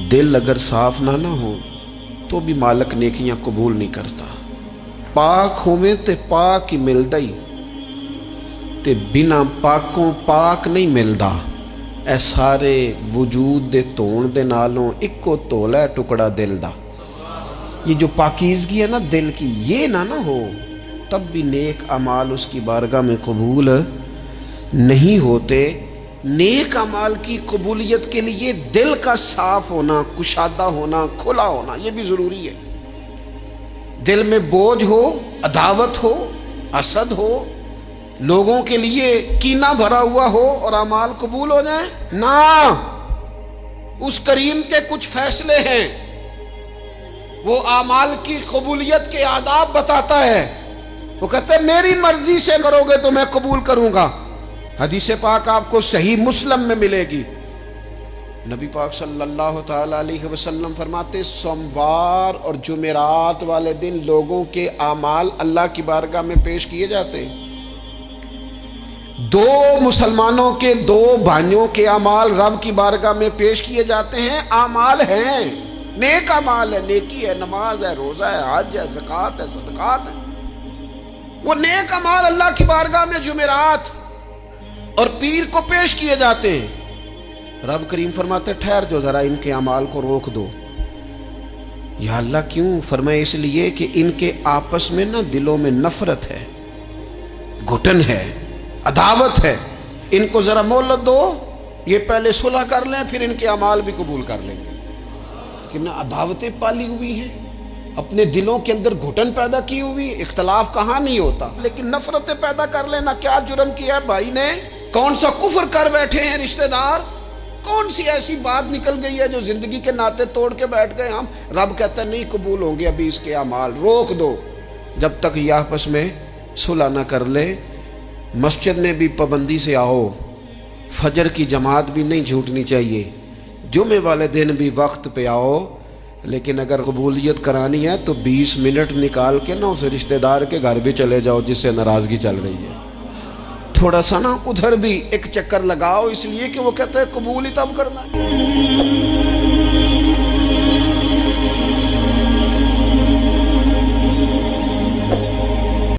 दिल अगर साफ ना हो तो भी मालक नेकियां कबूल नहीं करता। पाक होवे ते पाक ही मिलदा ही, ते बिना पाकों पाक नहीं मिलदा। ए सारे वजूद दे धोण दे नालों इक्को धोला टुकड़ा दिल दा। ये जो पाकीज़गी है ना दिल की, ये ना हो तब भी नेक अमाल उसकी बारगाह में कबूल नहीं होते। नेक अमाल की कबूलियत के लिए दिल का साफ होना, कुशादा होना, खुला होना, ये भी ज़रूरी है। दिल में बोझ हो, अदावत हो, असद हो, लोगों के लिए कीना भरा हुआ हो और अमाल कबूल हो जाए ना। उस करीम के कुछ फैसले हैं, वो अमाल की कबूलियत के आदाब बताता है। वो कहते हैं मेरी मर्जी से करोगे तो मैं कबूल करूंगा। हदीस पाक आपको सही मुस्लिम में मिलेगी। नबी पाक सल्लल्लाहु ताला अलैहि वसल्लम फरमाते, सोमवार और जुमेरात वाले दिन लोगों के आमाल अल्लाह की बारगाह में पेश किए जाते हैं। दो मुसलमानों के, दो भाइयों के आमाल रब की बारगाह में पेश किए जाते हैं। आमाल हैं, नेक अमाल है, नेकी है, नमाज है, रोजा है, हज है, ज़कात है, सदकात है। वो नेक अमाल अल्लाह की बारगाह में जुमेरात और पीर को पेश किए जाते हैं। रब करीम फरमाते ठहर जो जरा, इनके अमाल को रोक दो। या अल्लाह क्यों? फरमाए इसलिए कि इनके आपस में ना दिलों में नफरत है, घुटन है, अदावत है। इनको जरा मोहलत दो, ये पहले सुलह कर लें, फिर इनके अमाल भी कबूल कर लेंगे। कि ना अदावतें पाली हुई हैं, अपने दिलों के अंदर घुटन पैदा की हुई। इख्तलाफ कहाँ नहीं होता, लेकिन नफरतें पैदा कर लेना। क्या जुर्म किया है भाई ने, कौन सा कुफ्र कर बैठे हैं रिश्तेदार, कौन सी ऐसी बात निकल गई है जो जिंदगी के नाते तोड़ के बैठ गए हम। रब कहता है नहीं कबूल होंगे अभी इसके अमाल, रोक दो जब तक ये आपस में सुलह न कर ले। मस्जिद में भी पाबंदी से आओ, फजर की जमात भी नहीं छूटनी चाहिए, जुमे वाले दिन भी वक्त पे आओ। लेकिन अगर कबूलियत करानी है तो 20 मिनट निकाल के ना उस रिश्तेदार के घर भी चले जाओ जिससे नाराज़गी चल रही है। थोड़ा सा ना उधर भी एक चक्कर लगाओ, इसलिए कि वो कहते हैं कबूल ही तब करना है।